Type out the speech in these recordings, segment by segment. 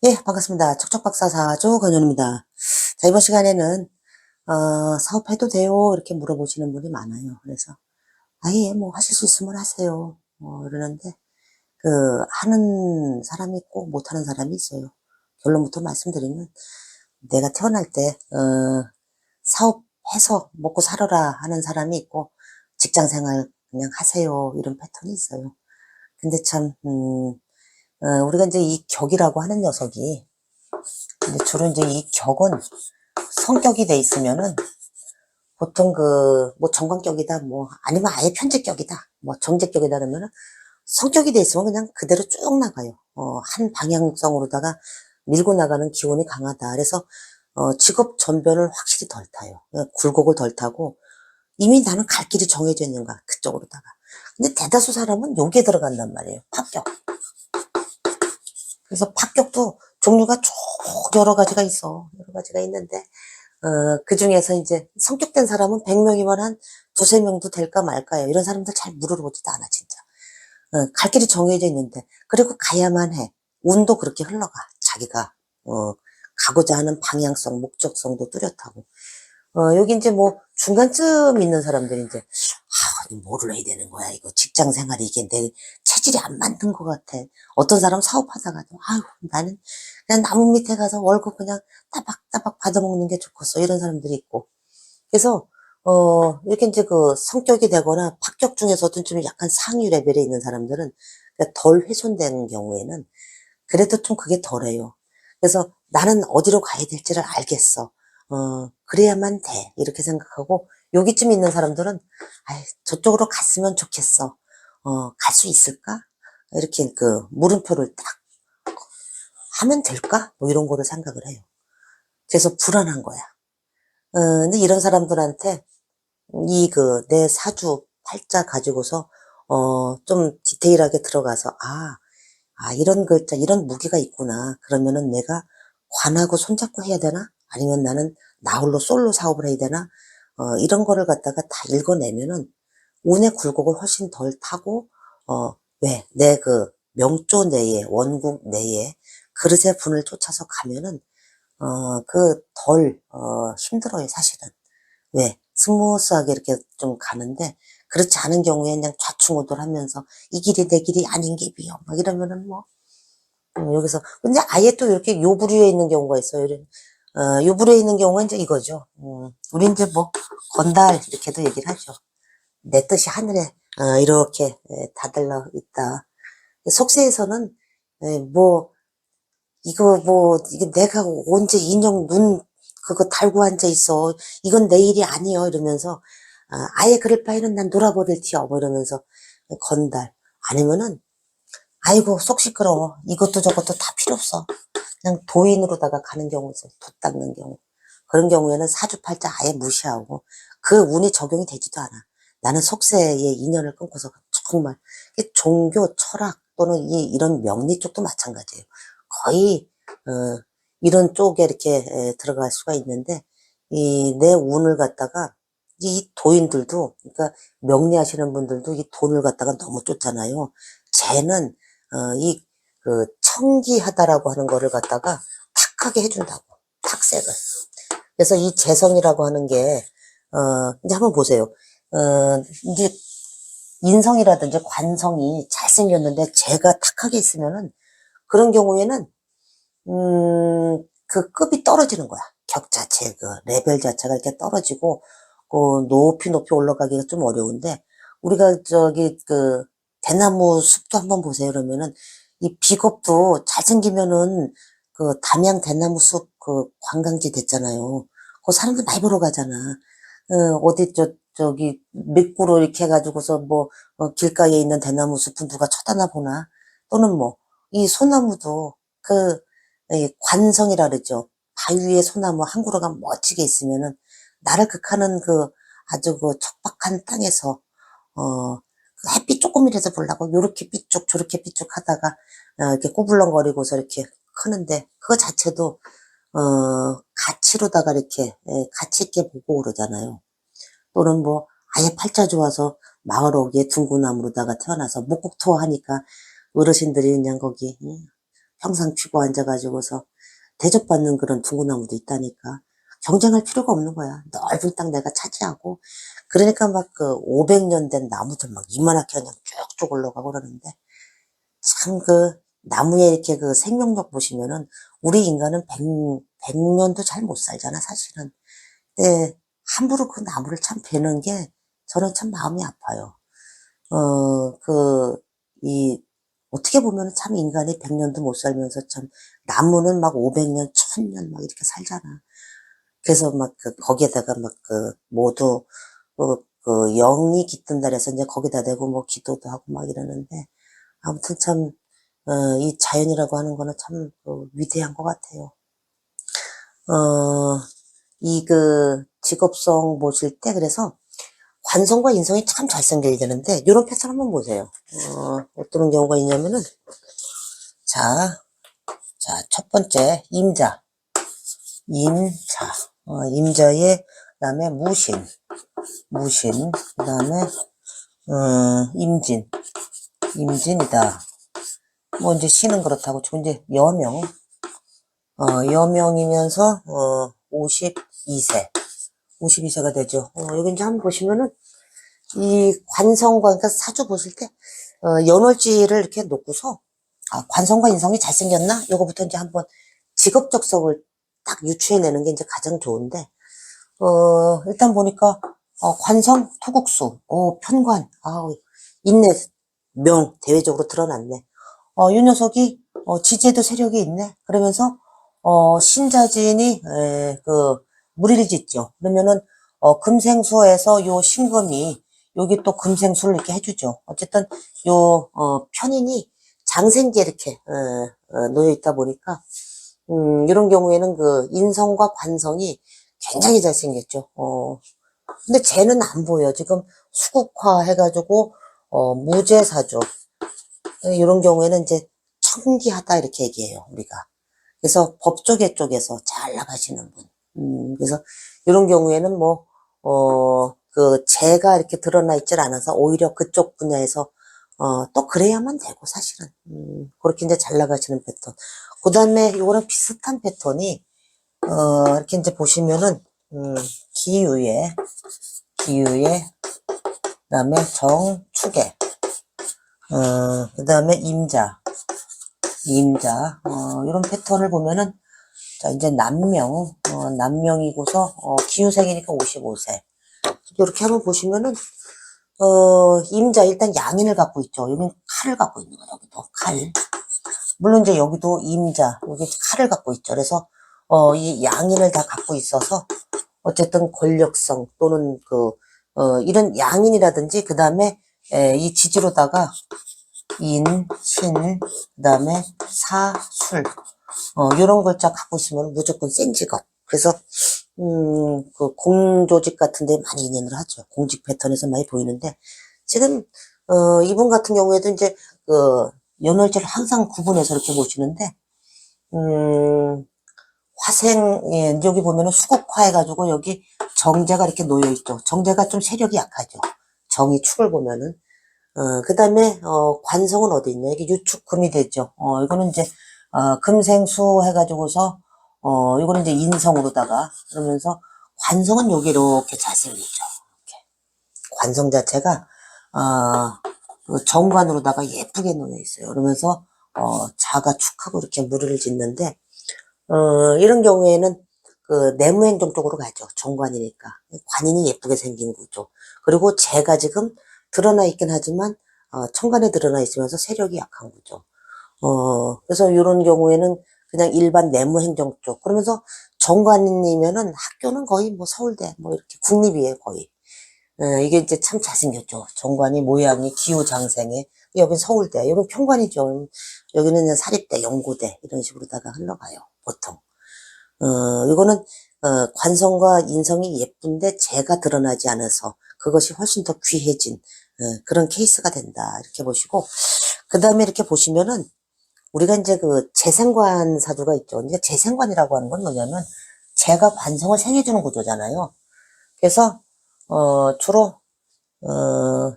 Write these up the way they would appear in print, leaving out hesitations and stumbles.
예, 반갑습니다. 척척박사 사주 권윤입니다. 자, 이번 시간에는, 사업해도 돼요? 이렇게 물어보시는 분이 많아요. 그래서, 아예 뭐 하실 수 있으면 하세요. 이러는데, 하는 사람이 있고 못하는 사람이 있어요. 결론부터 말씀드리면, 내가 태어날 때, 사업해서 먹고 살아라 하는 사람이 있고, 직장 생활 그냥 하세요. 이런 패턴이 있어요. 근데 참, 우리가 이제 이 격이라고 하는 녀석이, 근데 주로 이제 이 격은 성격이 돼 있으면은 보통 뭐 정관격이다, 뭐 아니면 아예 편제격이다, 뭐 정제격이다 그러면은 성격이 돼 있으면 그냥 그대로 쭉 나가요. 한 방향성으로다가 밀고 나가는 기운이 강하다. 그래서 직업 전변을 확실히 덜 타요. 굴곡을 덜 타고 이미 나는 갈 길이 정해져 있는가 그쪽으로다가. 근데 대다수 사람은 여기에 들어간단 말이에요. 합격. 그래서 합격도 종류가 쭉 여러 가지가 있어. 여러 가지가 있는데, 그 중에서 이제 성격된 사람은 100명이면 한 두세 명도 될까 말까요. 이런 사람들 잘 물어보지도 않아, 진짜. 갈 길이 정해져 있는데, 그리고 가야만 해. 운도 그렇게 흘러가. 자기가, 가고자 하는 방향성, 목적성도 뚜렷하고. 여기 이제 뭐 중간쯤 있는 사람들이 이제 뭐를 해야 되는 거야 이거 직장 생활이 이게 내 체질이 안 맞는 것 같아. 어떤 사람 사업하다가도 아유 나는 그냥 나무 밑에 가서 월급 그냥 따박따박 받아먹는 게 좋겠어 이런 사람들이 있고. 그래서 이렇게 이제 성격이 되거나 합격 중에서도 좀 약간 상위 레벨에 있는 사람들은 덜 훼손되는 경우에는 그래도 좀 그게 덜해요. 그래서 나는 어디로 가야 될지를 알겠어. 그래야만 돼. 이렇게 생각하고, 여기쯤 있는 사람들은, 아이, 저쪽으로 갔으면 좋겠어. 갈 수 있을까? 이렇게 물음표를 딱 하면 될까? 뭐 이런 거를 생각을 해요. 그래서 불안한 거야. 근데 이런 사람들한테 내 사주 팔자 가지고서, 좀 디테일하게 들어가서, 이런 글자, 이런 무게가 있구나. 그러면은 내가 관하고 손잡고 해야 되나? 아니면 나는 나 홀로 솔로 사업을 해야 되나? 이런 거를 갖다가 다 읽어내면은 운의 굴곡을 훨씬 덜 타고, 왜? 내 명조 내에, 원국 내에 그릇의 분을 쫓아서 가면은, 힘들어요, 사실은. 왜? 스무스하게 이렇게 좀 가는데, 그렇지 않은 경우에 그냥 좌충우돌하면서 이 길이 내 길이 아닌 게 비요. 막 이러면은 뭐, 여기서 근데 아예 또 이렇게 요부류에 있는 경우가 있어요. 요부류에 있는 경우가 이제 이거죠. 우리 이제 뭐 건달 이렇게도 얘기를 하죠. 내 뜻이 하늘에 이렇게 다들러 있다. 속세에서는 뭐 이게 내가 언제 인형 눈 그거 달고 앉아 있어. 이건 내 일이 아니여 이러면서 아예 그럴 바에는 난 놀아버릴티요. 뭐 이러면서 건달 아니면은 아이고 속 시끄러워. 이것도 저것도 다 필요 없어. 그냥 도인으로다가 가는 경우 있어요. 돛 닦는 경우. 그런 경우에는 사주팔자 아예 무시하고 그 운이 적용이 되지도 않아. 나는 속세의 인연을 끊고서 정말 종교, 철학 또는 이런 명리 쪽도 마찬가지예요. 거의 이런 쪽에 이렇게 들어갈 수가 있는데 이 내 운을 갖다가 이 도인들도 그러니까 명리하시는 분들도 이 돈을 갖다가 너무 쫓잖아요. 쟤는 이 청기하다라고 하는 거를 갖다가 탁하게 해준다고. 탁색을. 그래서 이 재성이라고 하는 게, 이제 한번 보세요. 이제 인성이라든지 관성이 잘생겼는데 재가 탁하게 있으면은 그런 경우에는, 그 급이 떨어지는 거야. 격 자체, 레벨 자체가 이렇게 떨어지고, 높이 높이 올라가기가 좀 어려운데, 우리가 대나무 숲도 한번 보세요. 그러면은, 이 비겁도 잘생기면은, 담양 대나무 숲, 관광지 됐잖아요. 그 사람들 많이 보러 가잖아. 어디, 밑구로 이렇게 해가지고서 길가에 있는 대나무 숲은 누가 쳐다나 보나? 또는 이 소나무도, 이 관성이라 그러죠. 바위에 소나무 한 그루가 멋지게 있으면은, 나를 극하는 아주 척박한 땅에서, 햇빛 조금이라도 보려고 요렇게 삐쭉 저렇게 삐쭉 하다가, 이렇게 꼬불렁거리고서 이렇게 크는데, 그거 자체도, 가치로다가 이렇게, 가치 있게 보고 그러잖아요. 또는 아예 팔자 좋아서 마을 어귀에 둥구나무로다가 태어나서 목국토 하니까 어르신들이 그냥 거기, 형상 피고 앉아가지고서 대접받는 그런 둥구나무도 있다니까. 경쟁할 필요가 없는 거야. 넓은 땅 내가 차지하고. 그러니까 막 그 500년 된 나무들 막 이만하게 그냥 쭉쭉 올라가고 그러는데, 참 그 나무에 이렇게 그 생명력 보시면은 우리 인간은 100년도 잘 못 살잖아, 사실은. 근데 함부로 그 나무를 참 베는 게 저는 참 마음이 아파요. 이, 어떻게 보면 참 인간이 100년도 못 살면서 참 나무는 막 500년, 1000년 막 이렇게 살잖아. 그래서 막 거기에다가 막 모두 영이 깃든다 그래서 이제 거기다 대고 뭐 기도도 하고 막 이러는데 아무튼 참, 이 자연이라고 하는 거는 참 위대한 것 같아요. 직업성 보실 때 그래서 관성과 인성이 참 잘생겨야 되는데 요런 패턴 한번 보세요. 어떤 경우가 있냐면은 자, 첫 번째 임자, 임자에 그다음에 무신, 그다음에 임진이다. 뭐 이제 신은 그렇다고 치고 이제 여명이면서 52세가 되죠. 여기 이제 한번 보시면은 이 관성과 그러니까 사주 보실 때 연월지를 이렇게 놓고서 관성과 인성이 잘생겼나? 요거부터 이제 한번 직업적성을 딱 유추해내는 게 이제 가장 좋은데 일단 보니까 관성 토국수, 편관, 인내, 명 대외적으로 드러났네. 이 녀석이 지지에도 세력이 있네. 그러면서 신자진이 무리를 짓죠. 그러면은 금생수에서 요 신금이 여기 또 금생수를 이렇게 해주죠. 어쨌든 요 편인이 장생기에 이렇게 놓여 있다 보니까 이런 경우에는 그 인성과 관성이 굉장히 잘생겼죠. 근데 쟤는 안 보여. 지금 수국화 해가지고 무제사죠. 이런 경우에는 이제 청기하다 이렇게 얘기해요, 우리가. 그래서 법조계 쪽에서 잘 나가시는 분. 그래서 이런 경우에는 뭐, 재가 이렇게 드러나 있질 않아서 오히려 그쪽 분야에서, 또 그래야만 되고, 사실은. 그렇게 이제 잘 나가시는 패턴. 그 다음에 이거랑 비슷한 패턴이, 이렇게 이제 보시면은, 기유에, 그 다음에 정축에, 그 다음에 임자, 이런 패턴을 보면은, 자, 이제 남명이고서, 기후생이니까 55세. 이렇게 한번 보시면은, 임자, 일단 양인을 갖고 있죠. 여기는 칼을 갖고 있는 거예요, 여기도. 칼. 물론 이제 여기도 임자, 여기 칼을 갖고 있죠. 그래서, 이 양인을 다 갖고 있어서, 어쨌든 권력성 또는 이런 양인이라든지, 그 다음에, 이 지지로다가, 신, 그 다음에 술, 요런 글자 갖고 있으면 무조건 센 직업. 그래서, 공조직 같은 데 많이 인연을 하죠. 공직 패턴에서 많이 보이는데, 지금, 이분 같은 경우에도 이제, 연월제를 항상 구분해서 이렇게 보시는데, 화생, 예, 여기 보면은 수국화 해가지고 여기 정제가 이렇게 놓여있죠. 정제가 좀 세력이 약하죠. 정이 축을 보면은. 그 다음에, 관성은 어디 있냐. 이게 유축금이 되죠. 이거는 이제, 금생수 해가지고서, 이거는 이제 인성으로다가, 그러면서, 관성은 여기 이렇게 잘생겼죠. 이렇게. 관성 자체가, 그 정관으로다가 예쁘게 놓여 있어요. 그러면서, 자가 축하고 이렇게 무리를 짓는데, 이런 경우에는, 내무행정 쪽으로 가죠. 정관이니까. 관인이 예쁘게 생긴 거죠. 그리고 제가 지금 드러나 있긴 하지만, 천간에 드러나 있으면서 세력이 약한 거죠. 그래서 이런 경우에는 그냥 일반 내무행정 쪽. 그러면서 정관이면은 학교는 거의 뭐 서울대, 뭐 이렇게 국립이에요, 거의. 이게 이제 참 잘생겼죠. 정관이 모양이 기후장생에. 여긴 서울대, 여긴 평관이죠. 여기는 그냥 사립대, 연고대, 이런 식으로다가 흘러가요, 보통. 이거는, 관성과 인성이 예쁜데 재가 드러나지 않아서 그것이 훨씬 더 귀해진, 그런 케이스가 된다. 이렇게 보시고. 그 다음에 이렇게 보시면은, 우리가 이제 재생관 사주가 있죠. 그러니까 재생관이라고 하는 건 뭐냐면, 재가 관성을 생해주는 구조잖아요. 그래서, 주로,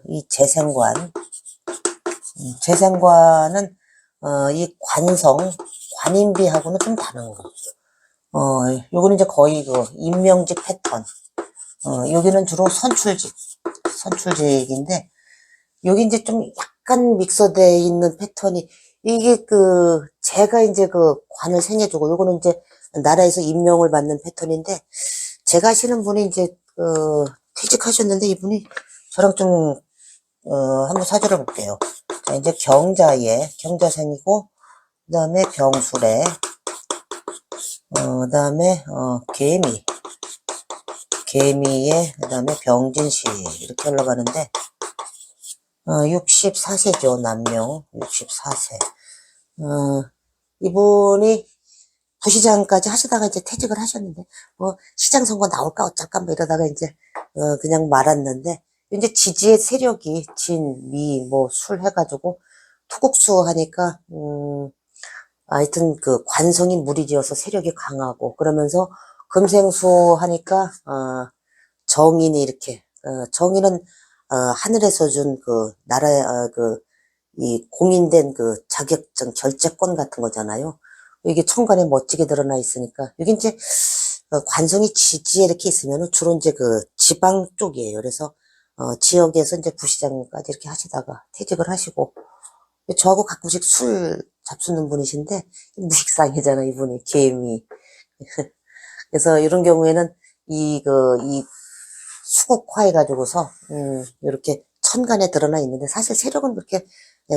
이 재생관은, 이 관인비하고는 좀 다른 거. 요거는 이제 거의 그 임명직 패턴. 여기는 주로 선출직인데, 여기 이제 좀 약간 믹서되어 있는 패턴이, 이게 제가 이제 관을 생해주고, 요거는 이제 나라에서 임명을 받는 패턴인데, 제가 아시는 분이 이제, 퇴직하셨는데, 이분이 저랑 좀, 한번 사주를 볼게요. 자, 이제 경자생이고, 그 다음에 병술에, 그 다음에, 개미에, 그 다음에 병진시, 이렇게 올라가는데, 64세죠, 남녀. 64세. 이분이 부시장까지 하시다가 이제 퇴직을 하셨는데, 뭐, 시장 선거 나올까 어쩔까, 뭐 이러다가 이제, 그냥 말았는데, 이제 지지의 세력이 진, 미, 뭐, 술 해가지고, 투국수 하니까, 하여튼 관성이 무리지어서 세력이 강하고, 그러면서 금생수 하니까, 정인이 이렇게, 정인은, 하늘에서 준 나라의, 이 공인된 자격증, 결재권 같은 거잖아요. 이게 천간에 멋지게 드러나 있으니까, 여기 이제, 관성이 지지에 이렇게 있으면은 주로 이제 지방 쪽이에요. 그래서, 지역에서 이제 부시장까지 이렇게 하시다가 퇴직을 하시고, 저하고 가끔씩 술 잡수는 분이신데, 무식상이잖아, 이분이, 개미. 그래서 이런 경우에는 이 수국화해가지고서, 이렇게 천간에 드러나 있는데, 사실 세력은 그렇게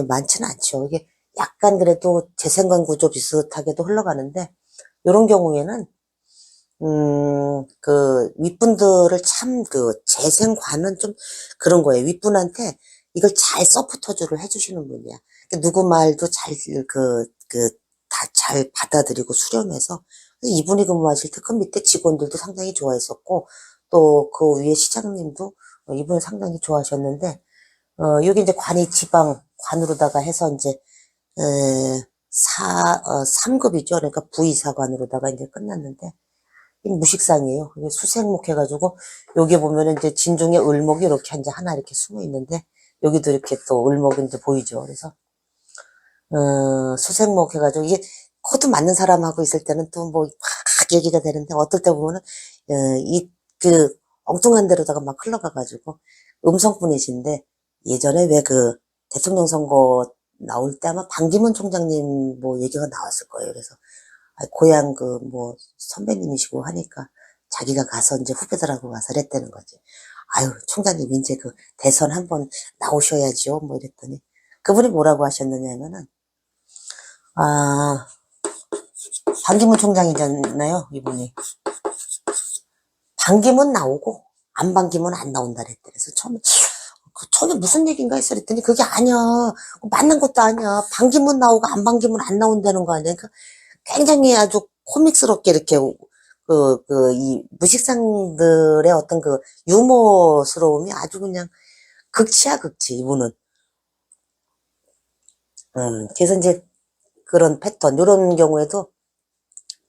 많지는 않죠. 이게 약간 그래도 재생관 구조 비슷하게도 흘러가는데, 이런 경우에는, 윗분들을 참 재생관은 좀 그런 거예요. 윗분한테 이걸 잘 서포터즈를 해주시는 분이야. 누구 말도 다 잘 받아들이고 수렴해서, 이분이 근무하실 때 그 밑에 직원들도 상당히 좋아했었고, 또 그 위에 시장님도 이분을 상당히 좋아하셨는데, 여기 이제 관이 지방 관으로다가 해서 이제, 3급이죠. 그러니까 부의사관으로다가 이제 끝났는데, 이 무식상이에요. 이게 수생목 해가지고, 여기 보면은 이제 진중에 을목이 이렇게 이제 하나 이렇게 숨어 있는데, 여기도 이렇게 또 을목이 이제 보이죠. 그래서, 수생목 해가지고, 이게 코드 맞는 사람하고 있을 때는 또 뭐, 막 얘기가 되는데, 어떨 때 보면은, 엉뚱한 데로다가 막 흘러가가지고, 음성분이신데, 예전에 왜 대통령 선거 나올 때 아마 반기문 총장님 뭐 얘기가 나왔을 거예요. 그래서, 고향 선배님이시고 하니까 자기가 가서 이제 후배들하고 가서 그랬다는 거지. 아유, 총장님 이제 대선 한번 나오셔야죠. 뭐 이랬더니 그분이 뭐라고 하셨느냐면은, 반기문 총장이잖아요, 이분이. 반기문 나오고 안 반기문 안 나온다 그랬대. 그래서 처음에 무슨 얘기인가 했어 그랬더니 그게 아니야. 맞는 것도 아니야. 반기문 나오고 안 반기문 안 나온다는 거 아니야. 그러니까 굉장히 아주 코믹스럽게 이렇게 이 무식상들의 어떤 유머스러움이 아주 그냥 극치야 극치 이분은. 그래서 이제 그런 패턴 요런 경우에도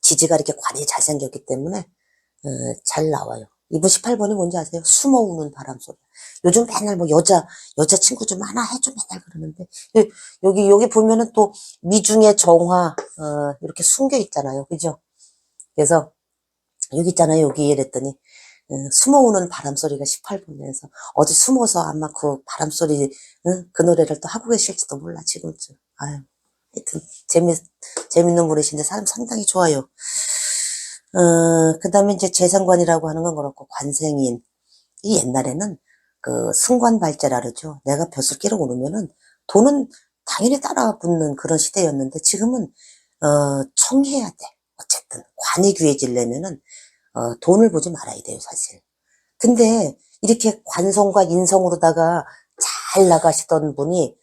지지가 이렇게 관이 잘생겼기 때문에 잘 나와요. 이분 18번이 뭔지 아세요? 숨어 우는 바람소리. 요즘 맨날 뭐 여자친구 좀 하나 해줘 맨날 그러는데, 여기 보면은 또 미중의 정화, 이렇게 숨겨 있잖아요. 그죠? 그래서, 여기 있잖아요. 여기 이랬더니, 숨어 우는 바람소리가 18번이라서, 어디 숨어서 아마 그 바람소리, 그 노래를 또 하고 계실지도 몰라, 지금쯤. 아유, 하여튼, 재밌는 분이신데 사람 상당히 좋아요. 그 다음에 이제 재상관이라고 하는 건 그렇고, 관생인. 이 옛날에는 승관발제라 그러죠. 내가 벼슬길을 오르면은 돈은 당연히 따라 붙는 그런 시대였는데, 지금은, 청해야 돼. 어쨌든, 관이 귀해지려면은, 돈을 보지 말아야 돼요, 사실. 근데, 이렇게 관성과 인성으로다가 잘 나가시던 분이,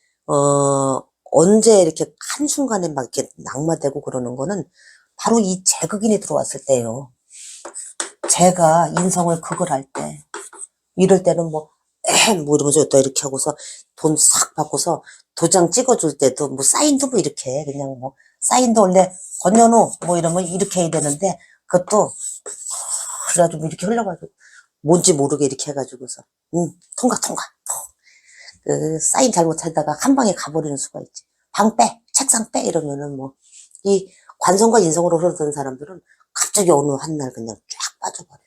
언제 이렇게 한순간에 막 이렇게 낙마되고 그러는 거는 바로 이 재극인이 들어왔을 때예요. 제가 인성을 극을 할 때, 이럴 때는 뭐 이러면서 또 이렇게 하고서 돈 싹 받고서 도장 찍어줄 때도 뭐 사인도 뭐 이렇게 해. 그냥 뭐 사인도 원래 건현우 뭐 이러면 이렇게 해야 되는데, 그것도 그래가지고 이렇게 흘러가지고 뭔지 모르게 이렇게 해가지고서 통과 사인 잘못하다가 한 방에 가버리는 수가 있지. 방 빼. 책상 빼 이러면은 뭐, 이 관성과 인성으로 흐르던 사람들은 갑자기 어느 한 날 그냥 쫙 빠져버려요.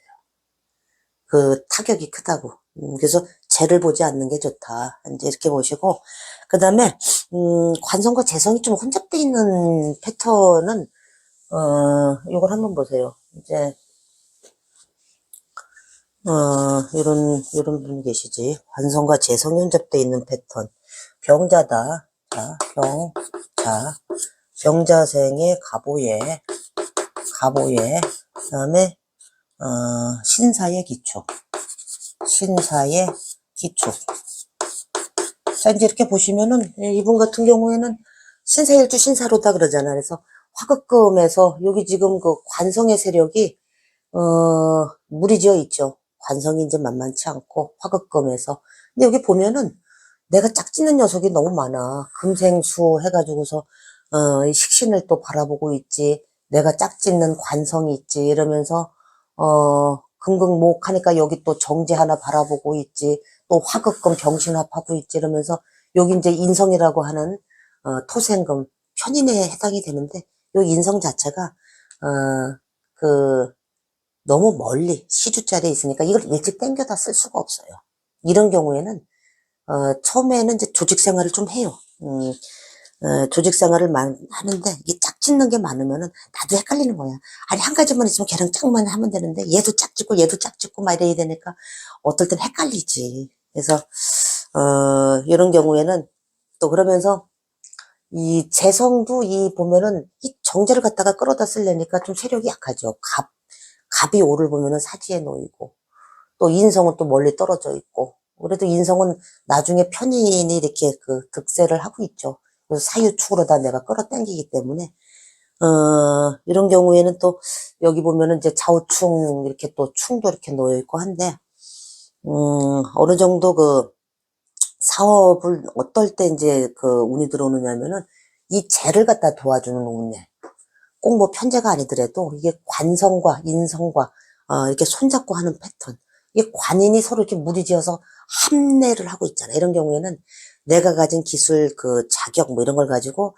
그 타격이 크다고. 그래서 재를 보지 않는 게 좋다. 이제 이렇게 보시고, 그 다음에, 관성과 재성이 좀 혼잡돼 있는 패턴은, 요걸 한번 보세요. 이제, 이런 분이 계시지. 관성과 재성이 혼잡돼 있는 패턴. 병자다. 자, 병자생의 가보에, 그 다음에, 신사의 기초. 자, 이제 이렇게 보시면은, 이분 같은 경우에는 신사일주 신사로다 그러잖아. 그래서 화극금에서 여기 지금 그 관성의 세력이, 무리지어 있죠. 관성이 이제 만만치 않고, 화극금에서. 근데 여기 보면은 내가 짝짓는 녀석이 너무 많아. 금생수 해가지고서, 이 식신을 또 바라보고 있지. 내가 짝짓는 관성이 있지. 이러면서, 금극목 하니까 여기 또 정제 하나 바라보고 있지. 또 화극금 병신합하고 있지. 이러면서 여기 이제 인성이라고 하는, 토생금, 편인에 해당이 되는데, 요 인성 자체가, 그, 너무 멀리 시주자리에 있으니까 이걸 일찍 땡겨다 쓸 수가 없어요. 이런 경우에는, 처음에는 이제 조직 생활을 좀 해요. 조직 생활을 하는데, 이게 짝짓는 게 많으면은, 나도 헷갈리는 거야. 아니, 한 가지만 있으면 걔랑 짝만 하면 되는데, 얘도 얘도 짝짓고 막 이래야 되니까, 어떨 땐 헷갈리지. 그래서, 이런 경우에는, 또 그러면서, 이 재성도 보면은, 이 정제를 갖다가 끌어다 쓰려니까 좀 세력이 약하죠. 갑이 오를 보면은 사지에 놓이고, 또 인성은 또 멀리 떨어져 있고, 그래도 인성은 나중에 편인이 이렇게 그 득세를 하고 있죠. 그래서 사유축으로 다 내가 끌어당기기 때문에, 이런 경우에는 또, 여기 보면은 이제 좌우충, 이렇게 또 충도 이렇게 놓여있고 한데, 어느 정도 그 사업을 어떨 때 이제 그 운이 들어오느냐면은, 이 재를 갖다 도와주는 운에, 꼭 뭐 편제가 아니더라도 이게 관성과 인성과 이렇게 손잡고 하는 패턴. 이게 관인이 서로 이렇게 무리지어서 합례를 하고 있잖아. 이런 경우에는 내가 가진 기술, 그 자격 뭐 이런 걸 가지고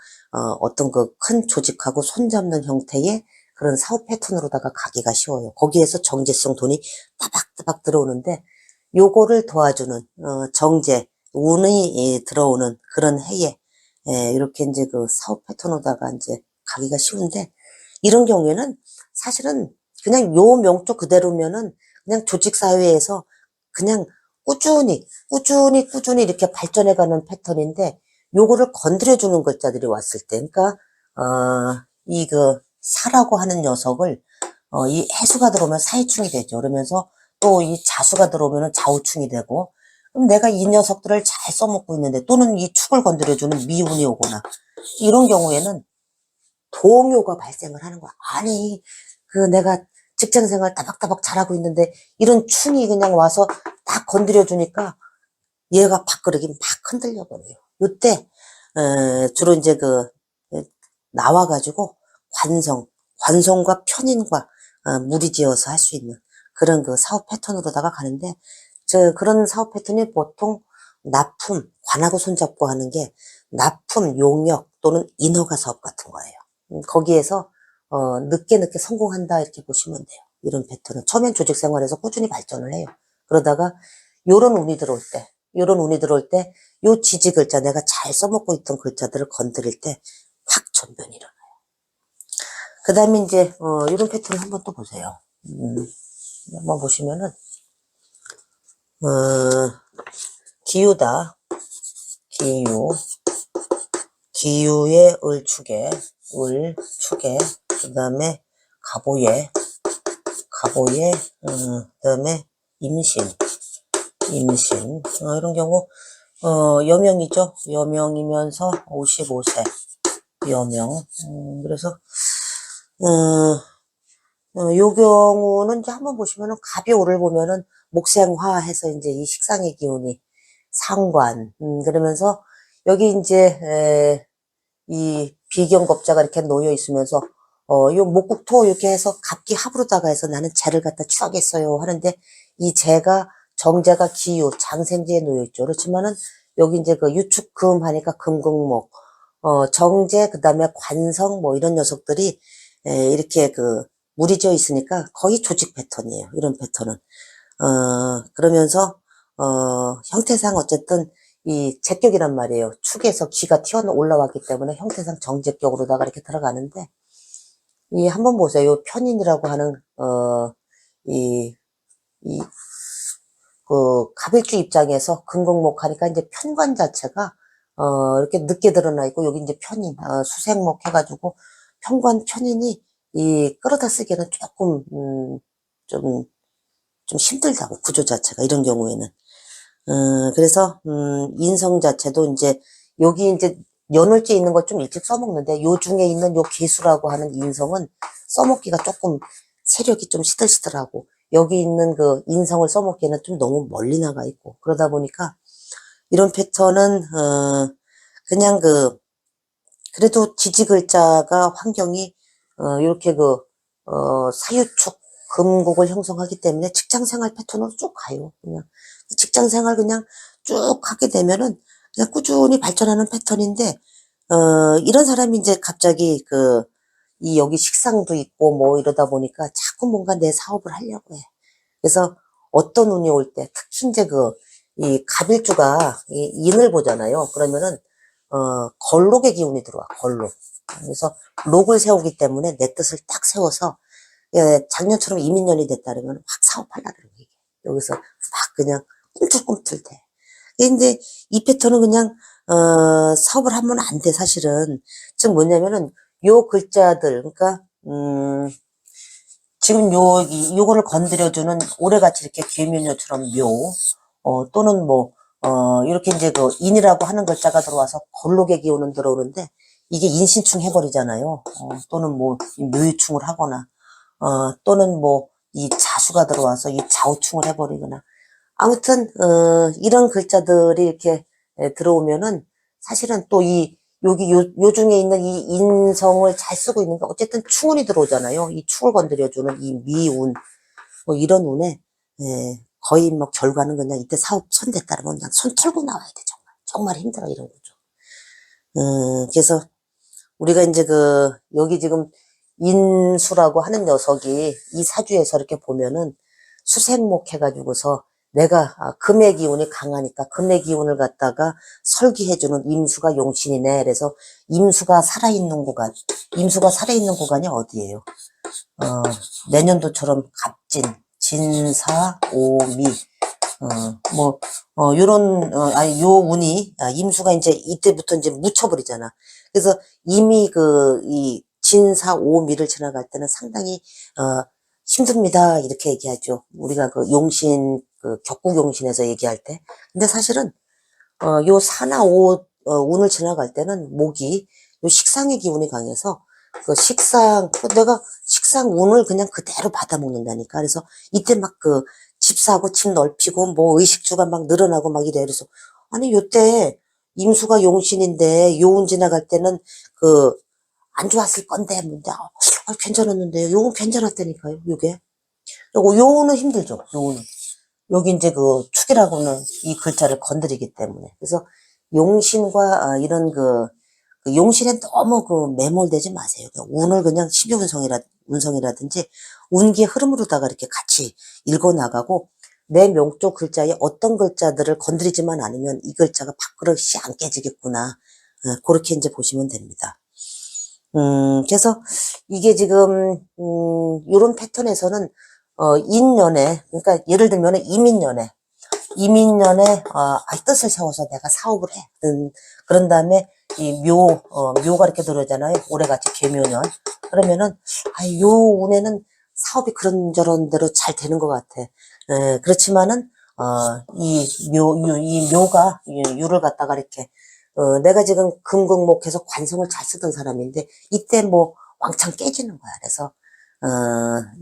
어떤 그 큰 조직하고 손잡는 형태의 그런 사업 패턴으로다가 가기가 쉬워요. 거기에서 정제성 돈이 따박따박 들어오는데 요거를 도와주는 정제 운이 들어오는 그런 해에 이렇게 이제 그 사업 패턴으로다가 이제 가기가 쉬운데 이런 경우에는 사실은 그냥 요 명조 그대로면은 그냥 조직사회에서 그냥 꾸준히 이렇게 발전해가는 패턴인데 요거를 건드려주는 글자들이 왔을 때 그러니까 이 그 사라고 하는 녀석을 이 해수가 들어오면 사해충이 되죠. 그러면서 또 이 자수가 들어오면 좌우충이 되고 그럼 내가 이 녀석들을 잘 써먹고 있는데 또는 이 축을 건드려주는 미운이 오거나 이런 경우에는 동요가 발생을 하는 거야. 아니, 그 내가 직장 생활 따박따박 잘하고 있는데 이런 충이 그냥 와서 딱 건드려주니까 얘가 밥그릇이 막 흔들려 버려요. 요때 주로 이제 나와가지고 관성과 편인과 무리지어서 할 수 있는 그런 그 사업 패턴으로다가 가는데 그런 사업 패턴이 보통 납품, 관하고 손잡고 하는 게 납품, 용역 또는 인허가 사업 같은 거예요. 거기에서 늦게 성공한다 이렇게 보시면 돼요. 이런 패턴은 처음엔 조직 생활에서 꾸준히 발전을 해요. 그러다가 요런 운이 들어올 때 요 지지 글자 내가 잘 써먹고 있던 글자들을 건드릴 때 확 전변이 일어나요. 그 다음에 이제 이런 패턴을 한번 또 보세요. 한번 보시면은 기유다. 기유의 을축에 그 다음에 가보에 그 다음에 임신 이런 경우 여명이죠. 여명이면서 55세 여명 그래서 요 경우는 이제 한번 보시면은 갑이 오를 보면은 목생화해서 이제 이 식상의 기운이 상관 그러면서 여기 이제 이 비경겁자가 이렇게 놓여 있으면서 요 목국토 이렇게 해서 갑기 합으로다가 해서 나는 재를 갖다 취하겠어요 하는데 이 재가 정제가 기유 장생지에 놓여 있죠. 그렇지만은 여기 이제 그 유축금 하니까 금극목 정제, 그 다음에 관성, 뭐 이런 녀석들이, 이렇게 물이 지어 있으니까 거의 조직 패턴이에요. 이런 패턴은. 그러면서, 형태상 어쨌든 이 제격이란 말이에요. 축에서 기가 튀어 올라왔기 때문에 형태상 정제격으로다가 이렇게 들어가는데, 한번 보세요. 요 편인이라고 하는, 이, 이, 갑일주 입장에서 금극목 하니까 이제 편관 자체가, 이렇게 늦게 드러나 있고, 여기 이제 편인, 수생목 해가지고, 편관, 편인이 끌어다 쓰기에는 조금, 좀, 좀 힘들다고, 구조 자체가, 이런 경우에는. 그래서, 인성 자체도 이제, 여기 이제, 연월제 있는 걸 좀 일찍 써먹는데, 요 중에 있는 요 개수라고 하는 인성은 써먹기가 조금 세력이 좀 시들시들하고, 여기 있는 인성을 써먹기에는 좀 너무 멀리 나가 있고, 그러다 보니까, 이런 패턴은, 그냥 그래도 지지글자가 환경이, 이렇게 사유축, 금곡을 형성하기 때문에 직장생활 패턴으로 쭉 가요. 그냥, 직장생활 그냥 쭉 하게 되면은, 그냥 꾸준히 발전하는 패턴인데, 이런 사람이 이제 갑자기 여기 식상도 있고 뭐 이러다 보니까 자꾸 뭔가 내 사업을 하려고 해. 그래서 어떤 운이 올 때, 특히 이제 이 갑일주가 이 인을 보잖아요. 그러면은, 걸록의 기운이 들어와, 걸록. 그래서 록을 세우기 때문에 내 뜻을 딱 세워서, 작년처럼 이민년이 됐다면 확 사업하려고 그래요, 이게. 여기서 막 그냥 꿈틀꿈틀 돼. 근데 이 패턴은 그냥, 사업을 하면 안 돼, 사실은. 즉 뭐냐면은, 요 글자들, 그러니까, 지금 요거를 건드려주는 올해같이 이렇게 개묘녀처럼 묘, 또는 뭐, 이렇게 이제 인이라고 하는 글자가 들어와서 걸록의 기운은 들어오는데, 이게 인신충 해버리잖아요. 또는 뭐, 묘유충을 하거나, 또는 뭐, 이 자수가 들어와서 이 좌우충을 해버리거나. 아무튼, 이런 글자들이 이렇게 들어오면은, 사실은 또 여기 요 중에 있는 이 인성을 잘 쓰고 있는 게 어쨌든 충운이 들어오잖아요. 이 충을 건드려주는 이 미운, 뭐 이런 운에, 거의 막 결과는 그냥 이때 사업 손 댔다면 그냥 손 털고 나와야 돼, 정말. 정말 힘들어, 이런 거죠. 그래서 우리가 이제 여기 지금 인수라고 하는 녀석이 이 사주에서 이렇게 보면은 수생목 해가지고서 내가 금의 기운이 강하니까 금의 기운을 갖다가 설기해주는 임수가 용신이네. 그래서 임수가 살아있는 구간이 어디예요? 내년도처럼 갑진, 진사, 오미, 아니, 요 운이, 임수가 이제 이때부터 이제 묻혀버리잖아. 그래서 이미 이 진사, 오미를 지나갈 때는 상당히, 힘듭니다. 이렇게 얘기하죠. 우리가 용신, 격국용신에서 얘기할 때. 근데 사실은, 요 사나 운을 지나갈 때는 목이, 요 식상의 기운이 강해서, 내가 식상 운을 그냥 그대로 받아먹는다니까. 그래서 이때 막 집 사고 집 넓히고 뭐 의식주가 막 늘어나고 막 이래. 그래서 아니 요때 임수가 용신인데 요운 지나갈 때는 안 좋았을 건데 뭔데 괜찮았는데 요건 괜찮았다니까요. 요게 요운은 힘들죠. 요운은 여기 이제 축이라고는 이 글자를 건드리기 때문에 그래서 용신과 이런 용신에 너무 매몰되지 마세요. 운을 그냥 12운성이라든지 운기의 흐름으로다가 이렇게 같이 읽어나가고 내 명조 글자에 어떤 글자들을 건드리지만 않으면 이 글자가 밥그릇이 안 깨지겠구나. 그렇게 이제 보시면 됩니다. 그래서 이게 지금, 요런 패턴에서는, 인연에, 그러니까 예를 들면 이민년에, 뜻을 세워서 내가 사업을 해. 그런 다음에 묘가 이렇게 들어오잖아요. 올해같이 개묘년. 그러면은, 요 운에는 사업이 그런저런 대로 잘 되는 것 같아. 그렇지만은, 이 묘가, 유를 갖다가 이렇게, 내가 지금 금극목해서 관성을 잘 쓰던 사람인데, 이때 뭐, 왕창 깨지는 거야. 그래서,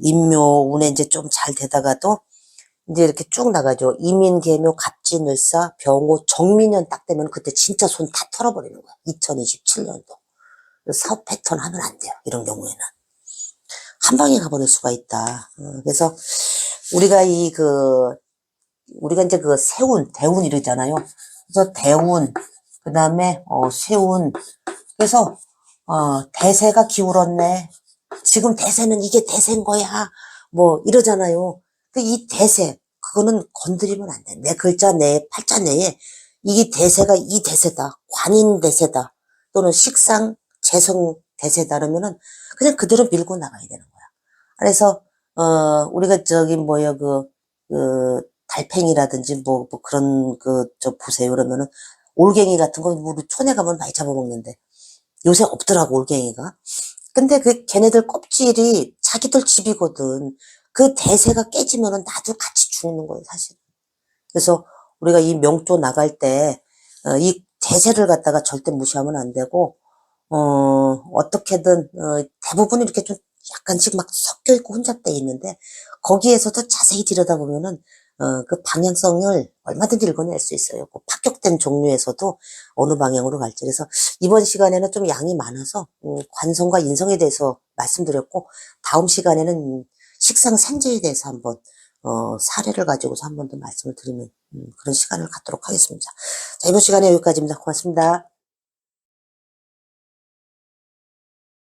인묘 운에 이제 좀 잘 되다가도, 이제 이렇게 쭉 나가죠. 이민, 계묘, 갑진을사, 병호, 정민년 딱 되면 그때 진짜 손 다 털어버리는 거야. 2027년도. 사업 패턴 하면 안 돼요. 이런 경우에는. 한 방에 가버릴 수가 있다. 그래서 우리가 우리가 이제 세운, 대운 이러잖아요. 그래서 대운, 그 다음에, 세운, 그래서 대세가 기울었네. 지금 대세는 이게 대세인 거야. 뭐 이러잖아요. 이 대세 그거는 건드리면 안 돼. 내 글자 내에 팔자 내에 이게 대세가 이 대세다. 관인 대세다. 또는 식상 재성 대세다. 그러면은 그냥 그대로 밀고 나가야 되는 거야. 그래서 우리가 저기 뭐야 그 달팽이라든지 뭐 그런 저 보세요. 그러면은 올갱이 같은 거 우리 촌에 가면 많이 잡아먹는데 요새 없더라고 올갱이가. 근데 걔네들 껍질이 자기들 집이거든. 그 대세가 깨지면은 나도 같이 죽는 거예요, 사실. 그래서 우리가 이 명조 나갈 때, 이 대세를 갖다가 절대 무시하면 안 되고, 어떻게든, 대부분 이렇게 좀 약간씩 막 섞여 있고 혼잡돼 있는데, 거기에서도 자세히 들여다보면은, 그 방향성을 얼마든지 읽어낼 수 있어요. 그 파격된 종류에서도 어느 방향으로 갈지. 그래서 이번 시간에는 좀 양이 많아서, 관성과 인성에 대해서 말씀드렸고, 다음 시간에는 식상 생제에 대해서 한번, 사례를 가지고서 한 번 더 말씀을 드리는, 그런 시간을 갖도록 하겠습니다. 자, 이번 시간에 여기까지입니다. 고맙습니다.